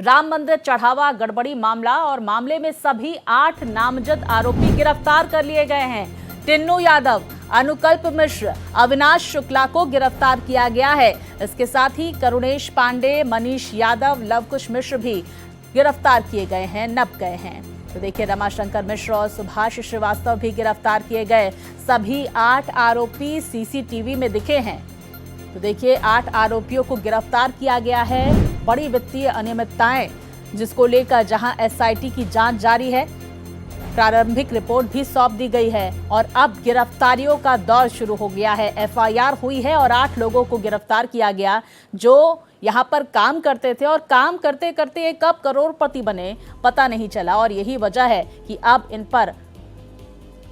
राम मंदिर चढ़ावा गड़बड़ी मामला और मामले में सभी 8 नामजद आरोपी गिरफ्तार कर लिए गए हैं। टिन्नू यादव, अनुकल्प मिश्र, अविनाश शुक्ला को गिरफ्तार किया गया है। इसके साथ ही करुणेश पांडे, मनीष यादव, लवकुश मिश्र भी गिरफ्तार किए गए हैं, नप गए हैं। तो देखिए, रमाशंकर मिश्र और सुभाष श्रीवास्तव भी गिरफ्तार किए गए। सभी 8 आरोपी सीसीटीवी में दिखे हैं। तो देखिए, 8 आरोपियों को गिरफ्तार किया गया है। बड़ी वित्तीय अनियमितताएं जिसको लेकर जहां एसआईटी की जांच जारी है, प्रारंभिक रिपोर्ट भी सौंप दी गई है और अब गिरफ्तारियों का दौर शुरू हो गया है। एफआईआर हुई है और 8 लोगों को गिरफ्तार किया गया जो यहाँ पर काम करते थे और काम करते करते ये कब करोड़पति बने पता नहीं चला। और यही वजह है कि अब इन पर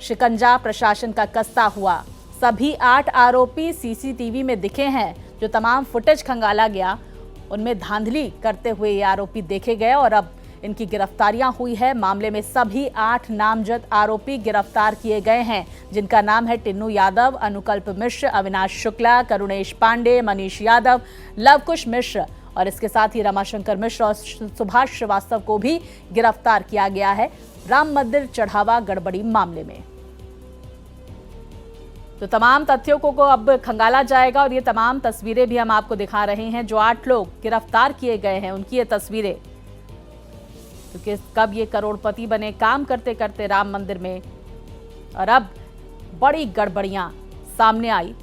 शिकंजा प्रशासन का कसता हुआ। सभी 8 आरोपी सीसीटीवी में दिखे हैं। जो तमाम फुटेज खंगाला गया उनमें धांधली करते हुए ये आरोपी देखे गए और अब इनकी गिरफ्तारियां हुई है। मामले में सभी 8 नामजद आरोपी गिरफ्तार किए गए हैं, जिनका नाम है टिन्नू यादव, अनुकल्प मिश्र, अविनाश शुक्ला, करुणेश पांडे, मनीष यादव, लवकुश मिश्र और इसके साथ ही रमाशंकर मिश्र और सुभाष श्रीवास्तव को भी गिरफ्तार किया गया है राम मंदिर चढ़ावा गड़बड़ी मामले में। तो तमाम तथ्यों को अब खंगाला जाएगा और ये तमाम तस्वीरें भी हम आपको दिखा रहे हैं। जो 8 लोग गिरफ्तार किए गए हैं उनकी ये तस्वीरें, क्योंकि कब ये करोड़पति बने काम करते करते राम मंदिर में, और अब बड़ी गड़बड़ियां सामने आई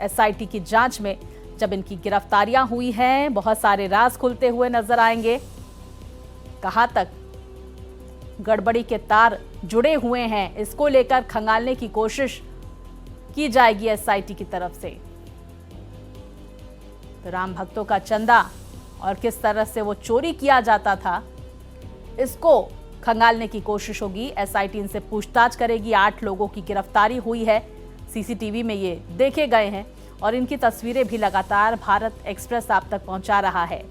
एसआईटी की जांच में जब इनकी गिरफ्तारियां हुई हैं। बहुत सारे राज खुलते हुए नजर आएंगे। कहां तक गड़बड़ी के तार जुड़े हुए हैं, इसको लेकर खंगालने की कोशिश की जाएगी एसआईटी की तरफ से। तो राम भक्तों का चंदा और किस तरह से वो चोरी किया जाता था, इसको खंगालने की कोशिश होगी। एसआईटी इनसे पूछताछ करेगी। 8 लोगों की गिरफ्तारी हुई है, सीसीटीवी में ये देखे गए हैं और इनकी तस्वीरें भी लगातार भारत एक्सप्रेस आप तक पहुंचा रहा है।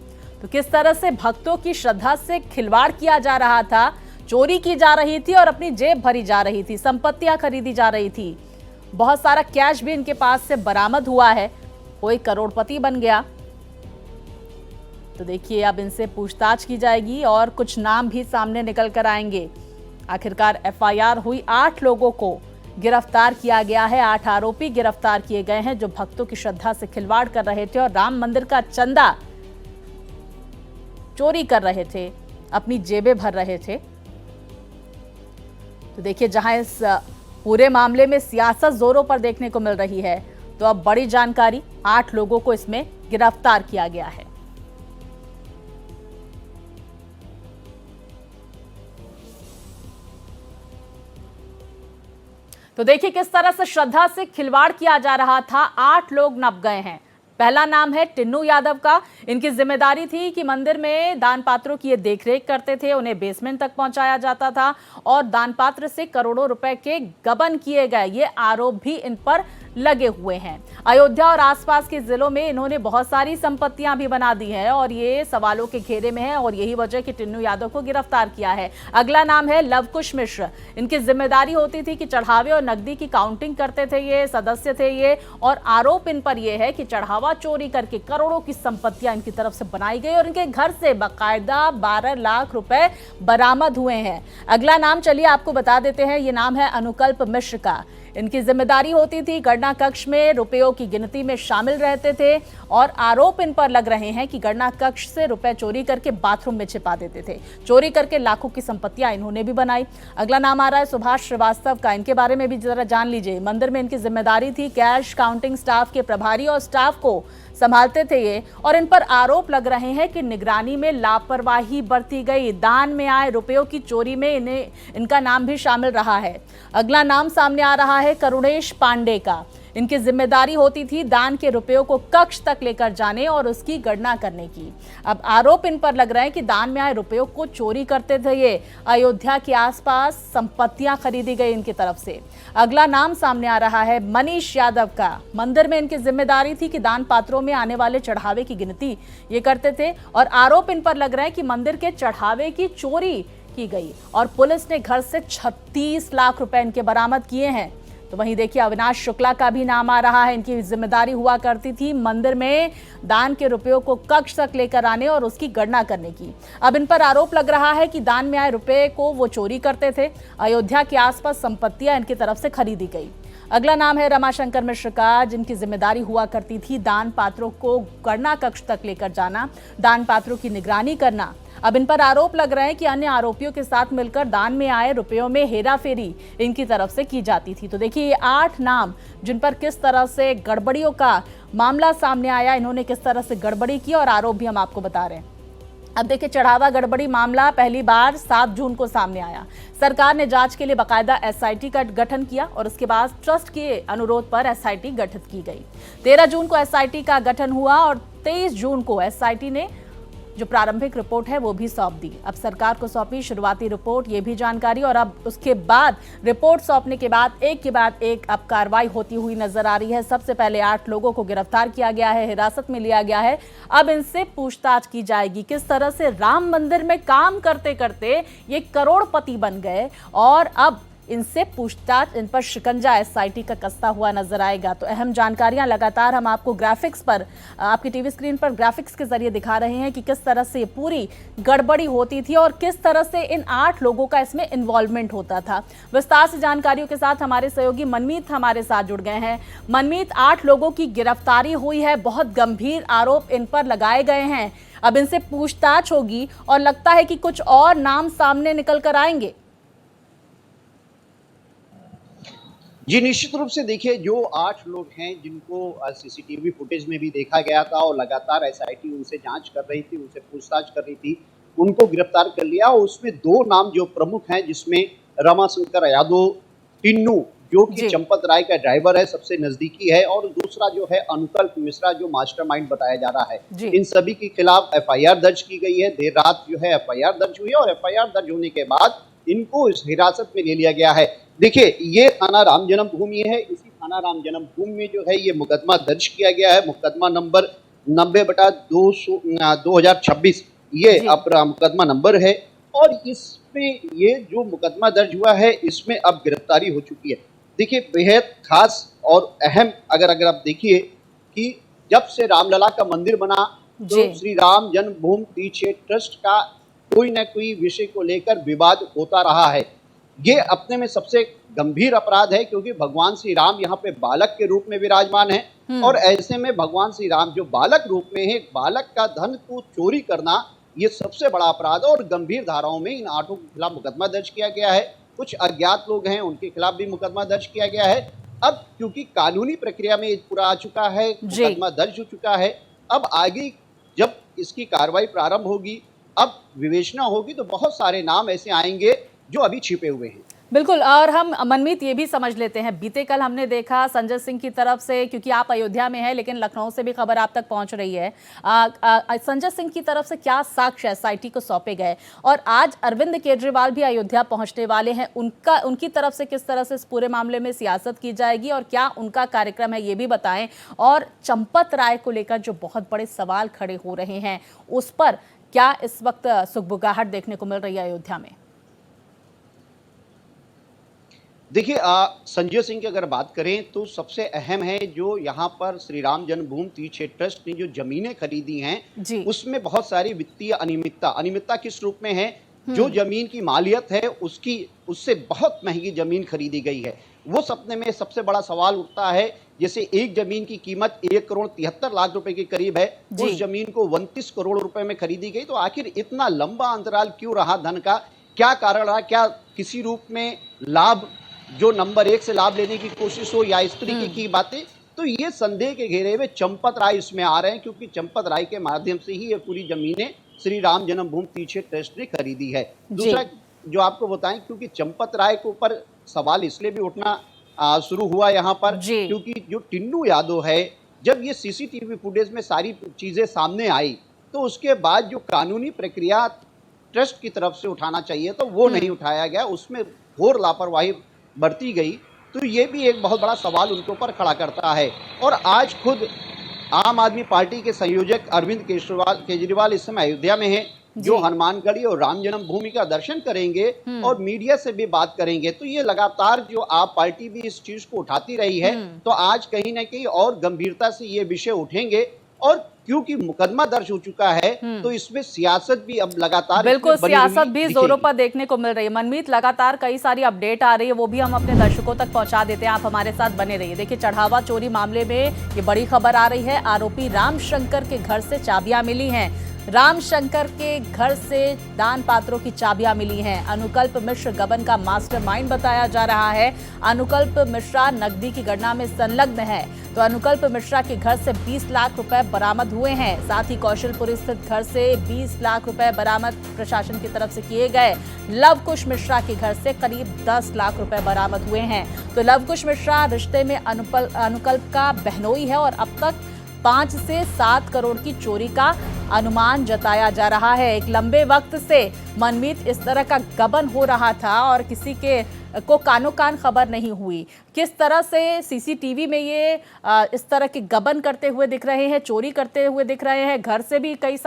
तो किस तरह से भक्तों की श्रद्धा से खिलवाड़ किया जा रहा था, चोरी की जा रही थी और अपनी जेब भरी जा रही थी, संपत्तियां खरीदी जा रही थी। बहुत सारा कैश भी इनके पास से बरामद हुआ है। कोई करोड़पति बन गया। तो देखिए, अब इनसे पूछताछ की जाएगी और कुछ नाम भी सामने निकल कर आएंगे। आखिरकार एफआईआर हुई, 8 लोगों को गिरफ्तार किया गया है। 8 आरोपी गिरफ्तार किए गए हैं जो भक्तों की श्रद्धा से खिलवाड़ कर रहे थे और राम मंदिर का चंदा चोरी कर रहे थे, अपनी जेबें भर रहे थे। तो देखिए, जहां इस पूरे मामले में सियासत जोरों पर देखने को मिल रही है, तो अब बड़ी जानकारी, 8 लोगों को इसमें गिरफ्तार किया गया है। तो देखिए किस तरह से श्रद्धा से खिलवाड़ किया जा रहा था। 8 लोग नप गए हैं। पहला नाम है टिन्नू यादव का। इनकी जिम्मेदारी थी कि मंदिर में दान पात्रों की ये देखरेख करते थे, उन्हें बेसमेंट तक पहुंचाया जाता था और दान पात्र से करोड़ों रुपए के गबन किए गए, ये आरोप भी इन पर लगे हुए हैं। अयोध्या और आसपास के जिलों में इन्होंने बहुत सारी संपत्तियां भी बना दी है और ये सवालों के घेरे में है और यही वजह कि टिन्नू यादव को गिरफ्तार किया है। अगला नाम है लवकुश मिश्र। इनकी जिम्मेदारी होती थी कि चढ़ावे और नकदी की काउंटिंग करते थे, ये सदस्य थे ये, और आरोप इन पर यह है कि चढ़ावा चोरी करके करोड़ों की संपत्तियां इनकी तरफ से बनाई गई और इनके घर से बाकायदा 12 लाख रुपए बरामद हुए हैं। अगला नाम चलिए आपको बता देते हैं, ये नाम है अनुकल्प मिश्र का। इनकी जिम्मेदारी होती थी गणना कक्ष में रुपयों की गिनती में शामिल रहते थे और आरोप इन पर लग रहे हैं कि गणना कक्ष से रुपए चोरी करके बाथरूम में छिपा देते थे। चोरी करके लाखों की संपत्तियां इन्होंने भी बनाई। अगला नाम आ रहा है सुभाष श्रीवास्तव का। इनके बारे में भी जरा जान लीजिए। मंदिर में इनकी जिम्मेदारी थी कैश काउंटिंग स्टाफ के प्रभारी और स्टाफ को संभालते थे ये, और इन पर आरोप लग रहे हैं कि निगरानी में लापरवाही बरती गई। दान में आए रुपयों की चोरी में इनका नाम भी शामिल रहा है। अगला नाम सामने आ रहा है करुणेश पांडे का। इनकी जिम्मेदारी होती थी दान के रुपयों को कक्ष तक लेकर जाने और उसकी गणना करने की। अब आरोप इन पर लग रहा है कि दान में आए रुपयों को चोरी करते थे ये। अयोध्या के आसपास संपत्तियां खरीदी गई इनकी तरफ से। अगला नाम सामने आ रहा है मनीष यादव का। मंदिर में इनकी जिम्मेदारी थी कि दान पात्रों में आने वाले चढ़ावे की गिनती ये करते थे और आरोप इन पर लग रहा है कि मंदिर के चढ़ावे की चोरी की गई और पुलिस ने घर से 36 लाख रुपए इनके बरामद किए हैं। तो वहीं देखिए अविनाश शुक्ला का भी नाम आ रहा है। इनकी जिम्मेदारी हुआ करती थी मंदिर में दान के रुपयों को कक्ष तक लेकर आने और उसकी गणना करने की। अब इन पर आरोप लग रहा है कि दान में आए रुपए को वो चोरी करते थे। अयोध्या के आसपास संपत्तियां इनकी तरफ से खरीदी गई। अगला नाम है रमाशंकर मिश्र का, जिनकी जिम्मेदारी हुआ करती थी दान पात्रों को गणना कक्ष तक लेकर जाना, दान पात्रों की निगरानी करना। अब इन पर आरोप लग रहे हैं कि अन्य आरोपियों के साथ मिलकर दान में आए रुपयों में हेराफेरी इनकी तरफ से की जाती थी। तो देखिए ये 8 नाम जिन पर किस तरह से गड़बड़ियों का मामला सामने आया, इन्होंने किस तरह से गड़बड़ी की और आरोप भी हम आपको बता रहे हैं। अब देखिए चढ़ावा गड़बड़ी मामला पहली बार 7 जून को सामने आया। सरकार ने जांच के लिए बकायदा एसआईटी का गठन किया और उसके बाद ट्रस्ट के अनुरोध पर एसआईटी गठित की गई। 13 जून को एसआईटी का गठन हुआ और 23 जून को एसआईटी ने जो प्रारंभिक रिपोर्ट है वो भी सौंप दी। अब सरकार को सौंपी शुरुआती रिपोर्ट, ये भी जानकारी, और अब उसके बाद रिपोर्ट सौंपने के बाद एक के बाद एक अब कार्रवाई होती हुई नजर आ रही है। सबसे पहले 8 लोगों को गिरफ्तार किया गया है, हिरासत में लिया गया है। अब इनसे पूछताछ की जाएगी किस तरह से राम मंदिर में काम करते करते ये करोड़पति बन गए, और अब इनसे पूछताछ, इन पर शिकंजा एसआईटी का कसता हुआ नजर आएगा। तो अहम जानकारियां लगातार हम आपको ग्राफिक्स पर, आपकी टीवी स्क्रीन पर ग्राफिक्स के जरिए दिखा रहे हैं कि किस तरह से पूरी गड़बड़ी होती थी और किस तरह से इन 8 लोगों का इसमें इन्वॉल्वमेंट होता था। विस्तार से जानकारियों के साथ हमारे सहयोगी मनमीत हमारे साथ जुड़ गए हैं। मनमीत, 8 लोगों की गिरफ्तारी हुई है, बहुत गंभीर आरोप इन पर लगाए गए हैं। अब इनसे पूछताछ होगी और लगता है कि कुछ और नाम सामने निकल कर आएंगे। जी, निश्चित रूप से देखिए, जो 8 लोग हैं जिनको सीसीटीवी फुटेज में भी देखा गया था और लगातार एसआईटी उनसे जांच कर रही थी, उनसे पूछताछ कर रही थी, उनको गिरफ्तार कर लिया। और उसमें 2 नाम जो प्रमुख हैं, जिसमें रमाशंकर यादव टिन्नू, जो कि चंपत राय का ड्राइवर है, सबसे नजदीकी है, और दूसरा जो है अनुकल्प मिश्रा, जो मास्टरमाइंड बताया जा रहा है। इन सभी के खिलाफ एफआईआर दर्ज की गई है। देर रात जो है एफआईआर दर्ज हुई है और एफआईआर दर्ज होने के बाद इनको इस हिरासत में ले लिया गया है। देखिए, ये थाना राम जन्मभूमि है। इसी थाना राम जन्मभूमि में जो है ये मुकदमा दर्ज किया गया है। मुकदमा नंबर 90/2026 ये अपना मुकदमा नंबर है। और इसमें ये जो मुकदमा दर्ज हुआ है, इसमें अब गिरफ्तारी हो चुकी है। देखिए, बेहद खास और अहम अगर आप देखिए कि जब से रामलला का मंदिर बना, तो श्री राम जन्मभूमि तीर्थ क्षेत्र ट्रस्ट का कोई न कोई विषय को लेकर विवाद होता रहा है। ये अपने में सबसे गंभीर अपराध है, क्योंकि भगवान श्री राम यहाँ पे बालक के रूप में विराजमान है। और ऐसे में भगवान श्री राम जो बालक रूप में है, बालक का धन को चोरी करना, ये सबसे बड़ा अपराध है। और गंभीर धाराओं में इन 8 के खिलाफ मुकदमा दर्ज किया गया है। कुछ अज्ञात लोग हैं, उनके खिलाफ भी मुकदमा दर्ज किया गया है। अब क्योंकि कानूनी प्रक्रिया में पूरा आ चुका है, मुकदमा दर्ज हो चुका है, अब आगे जब इसकी कार्रवाई प्रारंभ होगी, अब विवेचना होगी, तो बहुत सारे नाम ऐसे आएंगे जो अभी छिपे हुए हैं। बिल्कुल, और हम मनमीत ये भी समझ लेते हैं, बीते कल हमने देखा संजय सिंह की तरफ से, क्योंकि आप अयोध्या में हैं लेकिन लखनऊ से भी खबर आप तक पहुंच रही है, संजय सिंह की तरफ से क्या साक्ष्य एसआईटी को सौंपे गए, और आज अरविंद केजरीवाल भी अयोध्या पहुंचने वाले हैं, उनकी तरफ से किस तरह से इस पूरे मामले में सियासत की जाएगी और क्या उनका कार्यक्रम है, ये भी बताएं। और चंपत राय को लेकर जो बहुत बड़े सवाल खड़े हो रहे हैं, उस पर क्या इस वक्त सुगबुगाहट देखने को मिल रही है अयोध्या में? देखिए, संजय सिंह की अगर बात करें तो सबसे अहम है जो यहाँ पर श्री राम जन्मभूमि तीर्थ क्षेत्र ट्रस्ट ने जो जमीनें खरीदी हैं, उसमें बहुत सारी वित्तीय अनियमितता किस रूप में है। जो जमीन की मालियत है उससे बहुत महंगी जमीन खरीदी गई है। वो सपने में सबसे बड़ा सवाल उठता है, जैसे एक जमीन की कीमत 1,73,00,000 रुपए के करीब है, उस जमीन को 29 करोड़ रुपए में खरीदी गई। तो आखिर इतना लंबा अंतराल क्यों रहा धन का, क्या कारण रहा? क्या किसी रूप में लाभ, जो नंबर 1 से लाभ लेने की कोशिश हो, या इस तरीके की बातें? तो ये संदेह के घेरे में चंपत राय इसमें आ रहे हैं, क्योंकि चंपत राय के माध्यम से ही ये पूरी जमीनें श्री राम जन्मभूमि तीर्थ क्षेत्र ट्रस्ट ने खरीदी है। दूसरा जो आपको बताएं, क्योंकि चंपत राय के ऊपर सवाल इसलिए भी उठना शुरू हुआ यहाँ पर, क्योंकि जो टिन्नू यादव है, जब ये सीसीटीवी फुटेज में सारी चीजें सामने आई, तो उसके बाद जो कानूनी प्रक्रिया ट्रस्ट की तरफ से उठाना चाहिए तो वो नहीं उठाया गया, उसमें घोर लापरवाही बरती गई। तो ये भी एक बहुत बड़ा सवाल उनके ऊपर खड़ा करता है। और आज खुद आम आदमी पार्टी के संयोजक अरविंद केजरीवाल इस समय अयोध्या में है। जो हनुमानगढ़ी और राम जन्मभूमि का दर्शन करेंगे और मीडिया से भी बात करेंगे। तो ये लगातार जो आप पार्टी भी इस चीज को उठाती रही है, तो आज कहीं ना कहीं और गंभीरता से ये विषय उठेंगे। और क्योंकि मुकदमा दर्ज हो चुका है तो इसमें सियासत भी अब लगातार बिल्कुल सियासत भी जोरों पर देखने को मिल रही है। मनमीत, लगातार कई सारी अपडेट आ रही है, वो भी हम अपने दर्शकों तक पहुंचा देते हैं, आप हमारे साथ बने रहिए। देखिए, चढ़ावा चोरी मामले में ये बड़ी खबर आ रही है। आरोपी राम शंकर के घर से चाबियां मिली हैं। राम शंकर के घर से दान पात्रों की चाबियां मिली हैं। अनुकल्प मिश्र गबन का मास्टरमाइंड बताया जा रहा है। अनुकल्प मिश्रा नकदी की गणना में संलग्न है। तो अनुकल्प मिश्रा के घर से 20 लाख रुपए बरामद हुए हैं। साथ ही कौशलपुर स्थित घर से 20 लाख रुपए बरामद प्रशासन की तरफ से किए गए। लवकुश मिश्रा के घर से करीब 10 लाख रुपए बरामद हुए हैं। तो लवकुश मिश्रा रिश्ते में अनुकल्प का बहनोई है और अब तक 5 से 7 करोड़ की चोरी का अनुमान जताया जा रहा है। एक लंबे वक्त से मनमीत इस तरह का गबन हो रहा था और किसी के को कानो कान खबर नहीं हुई। किस तरह से सीसीटीवी में ये इस तरह के गबन करते हुए दिख रहे हैं, चोरी करते हुए दिख रहे हैं। घर से भी कई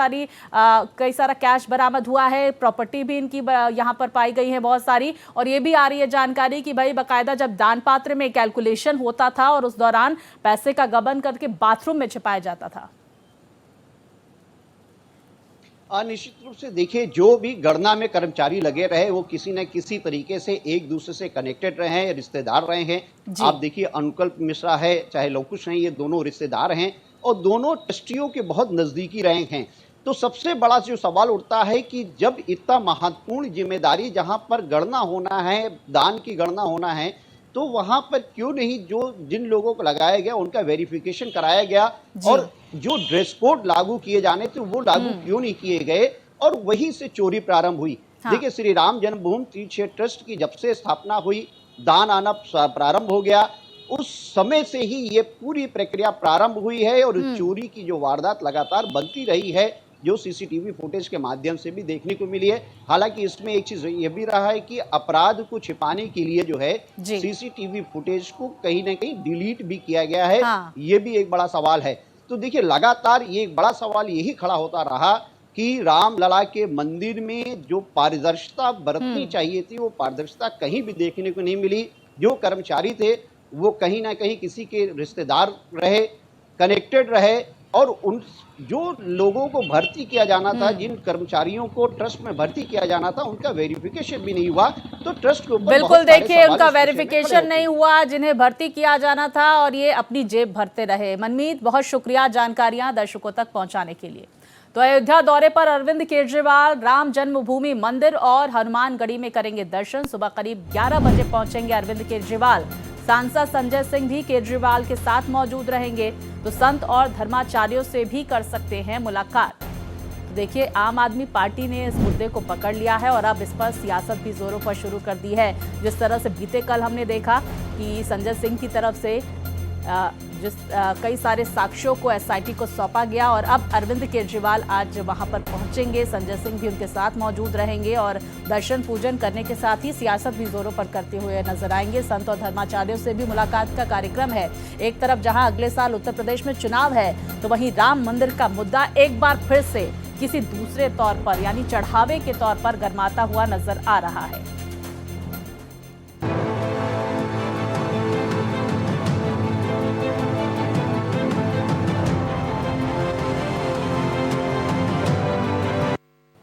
सारा कैश बरामद हुआ है। प्रॉपर्टी भी इनकी यहाँ पर पाई गई है बहुत सारी। और ये भी आ रही है जानकारी कि भाई बाकायदा जब दान पात्र में कैलकुलेशन होता था और उस दौरान पैसे का गबन करके बाथरूम में छिपाया जाता था। निश्चित रूप से देखिए, जो भी गणना में कर्मचारी लगे रहे वो किसी न किसी तरीके से एक दूसरे से कनेक्टेड रहे हैं, रिश्तेदार रहे हैं। आप देखिए, अनुकल्प मिश्रा है चाहे लवकुश हैं, ये दोनों रिश्तेदार हैं और दोनों ट्रस्टियों के बहुत नजदीकी रहे हैं। तो सबसे बड़ा जो सवाल उठता है कि जब इतना महत्वपूर्ण जिम्मेदारी जहां पर गणना होना है, दान की गणना होना है, तो वहां पर क्यों नहीं जो जिन लोगों को लगाया गया उनका वेरिफिकेशन कराया गया और जो ड्रेस कोड लागू किए जाने थे वो लागू क्यों नहीं किए गए और वहीं से चोरी प्रारंभ हुई। देखिए, श्री राम जन्मभूमि तीर्थ क्षेत्र ट्रस्ट की जब से स्थापना हुई, दान आना प्रारंभ हो गया, उस समय से ही ये पूरी प्रक्रिया प्रारंभ हुई है और चोरी की जो वारदात लगातार बनती रही है, जो सीसीटीवी फुटेज के माध्यम से भी देखने को मिली है। हालांकि इसमें एक चीज ये भी रहा है कि अपराध को छिपाने के लिए जो है सीसीटीवी फुटेज को कहीं ना कहीं डिलीट भी किया गया है। ये भी एक बड़ा सवाल है। तो देखिए, लगातार ये एक बड़ा सवाल यही खड़ा होता रहा कि रामलला के मंदिर में जो पारदर्शिता बरतनी चाहिए थी वो पारदर्शिता कहीं भी देखने को नहीं मिली। जो कर्मचारी थे वो कहीं ना कहीं किसी के रिश्तेदार रहे, कनेक्टेड रहे और उन जो लोगों को भर्ती किया जाना था, जिन कर्मचारियों को ट्रस्ट में भर्ती किया जाना था, उनका वेरिफिकेशन भी नहीं हुआ। तो ट्रस्ट के ऊपर बिल्कुल देखिए, उनका वेरिफिकेशन नहीं हुआ जिन्हें भर्ती किया जाना था और ये अपनी जेब भरते रहे। मनमीत, बहुत शुक्रिया जानकारियां दर्शकों तक पहुंचाने के लिए। तो अयोध्या दौरे पर अरविंद केजरीवाल राम जन्मभूमि मंदिर और हनुमानगढ़ी में करेंगे दर्शन। सुबह करीब 11 बजे पहुंचेंगे अरविंद केजरीवाल। सांसद संजय सिंह भी केजरीवाल के साथ मौजूद रहेंगे। तो संत और धर्माचार्यों से भी कर सकते हैं मुलाकात। देखिए, आम आदमी पार्टी ने इस मुद्दे को पकड़ लिया है और अब इस पर सियासत भी जोरों पर शुरू कर दी है। जिस तरह से बीते कल हमने देखा कि संजय सिंह की तरफ से कई सारे साक्ष्यों को एसआईटी को सौंपा गया और अब अरविंद केजरीवाल आज वहां पर पहुंचेंगे। संजय सिंह भी उनके साथ मौजूद रहेंगे और दर्शन पूजन करने के साथ ही सियासत भी जोरों पर करते हुए नजर आएंगे। संत और धर्माचार्यों से भी मुलाकात का कार्यक्रम है। एक तरफ जहां अगले साल उत्तर प्रदेश में चुनाव है, तो वहीं राम मंदिर का मुद्दा एक बार फिर से किसी दूसरे तौर पर यानी चढ़ावे के तौर पर गरमाता हुआ नजर आ रहा है।